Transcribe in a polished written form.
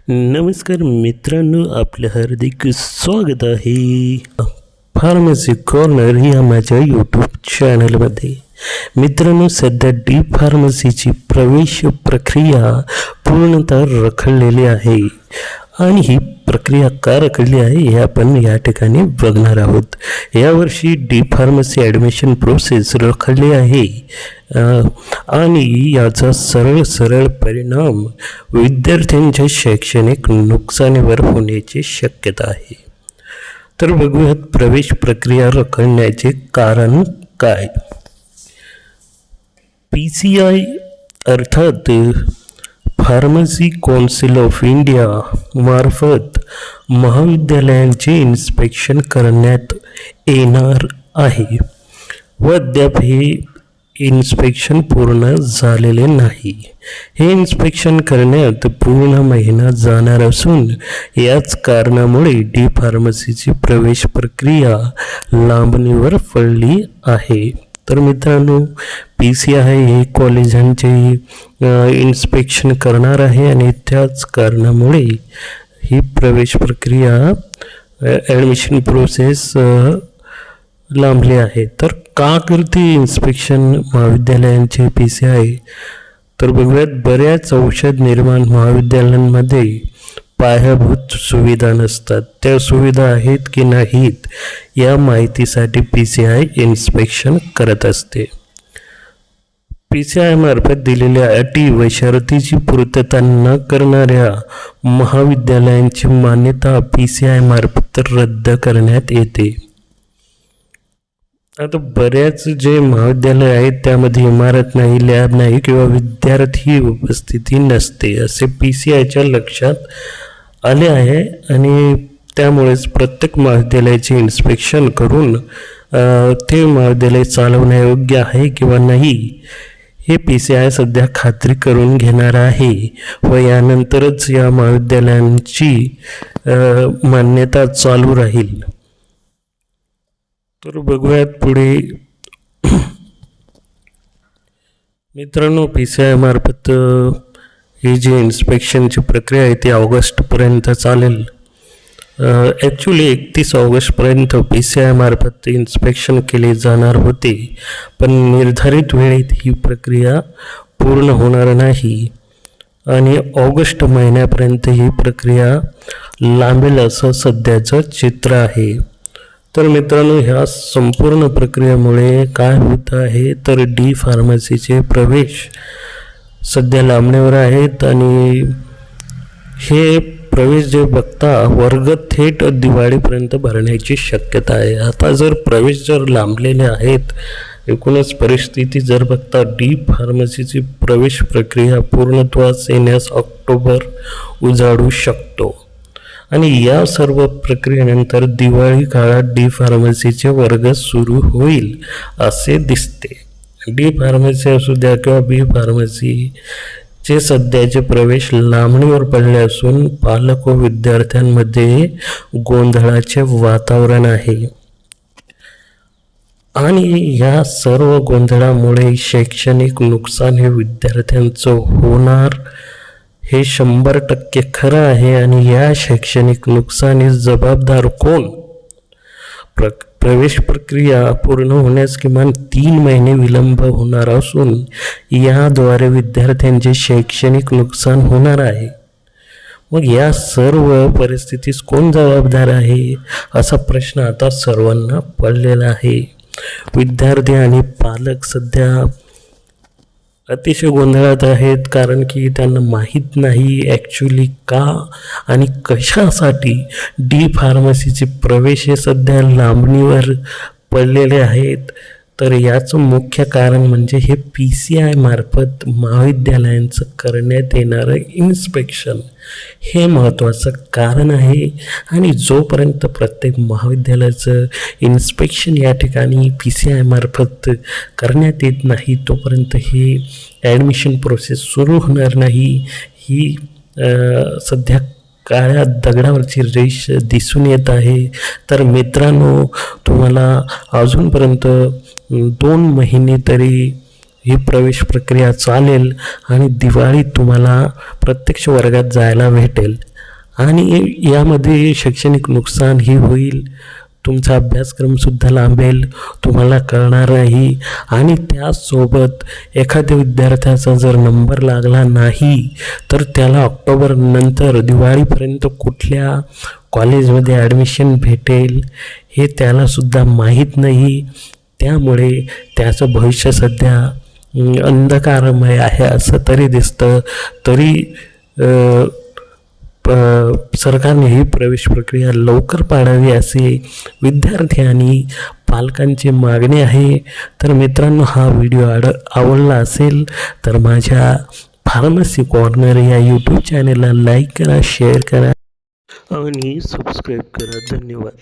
नमस्कार मित्रांनो, आपलं हार्दिक स्वागत आहे फार्मसी कॉर्नर या माझ्या यूट्यूब चॅनलमध्ये. मित्रांनो, सध्या डी फार्मसीची प्रवेश प्रक्रिया पूर्णतः रखडलेली आहे आणि ही प्रक्रिया का रखडली आहे हे आपण या ठिकाणी बघणार आहोत. यावर्षी डी फार्मसी ॲडमिशन प्रोसेस रखडली आहे आणि याचा सरळ परिणाम विद्यार्थ्यांच्या शैक्षणिक नुकसानीवर होण्याची शक्यता आहे. तर बघूयात प्रवेश प्रक्रिया रखडण्याचे कारण काय. PCI अर्थात फार्मसी काउन्सिल ऑफ इंडिया मार्फत महाविद्यालयांचे इन्स्पेक्शन करण्यात येणार आहे व अद्याप हे इन्स्पेक्शन पूर्ण झालेले नाही. हे इन्स्पेक्शन करण्यात पूर्ण महिना जाणार असून याच कारणामुळे डी फार्मसीची प्रवेश प्रक्रिया लांबणीवर पडली आहे. तर मित्रांनो, PCI हे कॉलेजांचे इन्स्पेक्शन करणार आहे आणि त्याच कारणामुळे ही प्रवेश प्रक्रिया ॲडमिशन प्रोसेस लांबली आहे. तर का करते इन्स्पेक्शन महाविद्यालयांचे PCI? तर बघूयात, बऱ्याच औषध निर्माण महाविद्यालयांमध्ये पायाभूत सुविधा नसतात. त्या सुविधा आहेत की नाहीत या माहितीसाठी PCI इन्स्पेक्शन करत असते. PCI मार्फत दिलेल्या अटी व शर्तीची पूर्तता न करणाऱ्या महाविद्यालयांची मान्यता PCI मार्फत रद्द करण्यात येते. आता बऱ्याच जे महाविद्यालय आहेत त्यामध्ये इमारत नाही, लॅब नाही किंवा विद्यार्थी उपस्थिती नसते असे PCIच्या लक्षात आले आहे आणि त्यामुळेच प्रत्येक महाविद्यालयाचे इन्स्पेक्शन करून ते महाविद्यालय चालवण्यायोग्य आहे किंवा नाही हे PCI सध्या खात्री करून घेणार आहे व यानंतरच या महाविद्यालयांची मान्यता चालू राहील. तर बघूयात पुढे. मित्रांनो, PCI मार्फत ही जी इन्स्पेक्शनची प्रक्रिया आहे ती ऑगस्टपर्यंत चालेल. ॲक्च्युली 31 ऑगस्टपर्यंत PCI मार्फत इन्स्पेक्शन केले जाणार होते, पण निर्धारित वेळेत ही प्रक्रिया पूर्ण होणार नाही आणि ऑगस्ट महिन्यापर्यंत ही प्रक्रिया लांबेल असं सध्याचं चित्र आहे. तर मित्रांनो, ह्या संपूर्ण प्रक्रियेमुळे काय होत आहे तर डी फार्मसीचे प्रवेश सध्या लांबण्यावर आहेत आणि हे प्रवेश जे बघता वर्ग थेट दिवाळीपर्यंत भरण्याची शक्यता आहे. आता जर प्रवेश जर लांबलेले आहेत, एकूणच परिस्थिती जर बघता डी फार्मसीची प्रवेश प्रक्रिया पूर्णत्वास येण्यास ऑक्टोबर उजाडू शकतो आणि या सर्व प्रक्रियेनंतर दिवाळी काळात डी फार्मसीचे वर्ग सुरू होईल असे दिसते. डी फार्मसी असू द्या किंवा बी फार्मसीचे सध्याचे प्रवेश लांबणीवर पडले असून पालक व विद्यार्थ्यांमध्ये गोंधळाचे वातावरण आहे आणि या सर्व गोंधळामुळे शैक्षणिक नुकसान हे विद्यार्थ्यांचं होणार हे 100% खरं आहे आणि या शैक्षणिक नुकसानीस जबाबदार कोण? प्रवेश प्रक्रिया पूर्ण होण्यास किमान 3 महिने विलंब होणार असून याद्वारे विद्यार्थ्यांचे शैक्षणिक नुकसान होणार आहे. मग या सर्व परिस्थितीस कोण जबाबदार आहे असा प्रश्न आता सर्वांना पडलेला आहे. विद्यार्थी आणि पालक सध्या अतिशय गोंधळात आहेत, कारण की त्यांना माहीत नाही ॲक्च्युली का आणि कशासाठी डी फार्मसीचे प्रवेश हे सध्या लांबणीवर पडलेले आहेत. तर याचं मुख्य कारण म्हणजे हे PCI मार्फत महाविद्यालयांचं करण्यात येणारं इन्स्पेक्शन हे महत्त्वाचं कारण आहे आणि जोपर्यंत प्रत्येक महाविद्यालयाचं इन्स्पेक्शन या ठिकाणी PCI मार्फत करण्यात येत नाही तोपर्यंत हे ॲडमिशन प्रोसेस सुरू होणार नाही. ही सध्या काळ्या दगडावरची रेष दिसून येत आहे. तर मित्रांनो, तुम्हाला अजूनपर्यंत 2 महिने तरी ही प्रवेश प्रक्रिया चालेल आणि दिवाळीत तुम्हाला प्रत्यक्ष वर्गात जायला भेटेल. आणि यामध्ये शैक्षणिक नुकसानही होईल, तुमचा अभ्यासक्रमसुद्धा लांबेल, तुम्हाला कळणार नाही. आणि त्याचसोबत एखाद्या विद्यार्थ्याचा जर नंबर लागला नाही तर त्याला ऑक्टोबरनंतर दिवाळीपर्यंत कुठल्या कॉलेजमध्ये ॲडमिशन भेटेल हे त्यालासुद्धा माहीत नाही. त्यामुळे त्याचं भविष्य सध्या अंधकारमय आहे असं तरी दिसतं. तरी सरकारने ही प्रवेश प्रक्रिया लवकर पाडावी असे विद्यार्थी आणि पालकांची मागणी आहे. तर मित्रांनो, हा व्हिडिओ आवडला असेल तर माझ्या फार्मसी कॉर्नर या यूट्यूब चॅनलला लाईक करा, शेअर करा आणि सबस्क्राईब करा. धन्यवाद.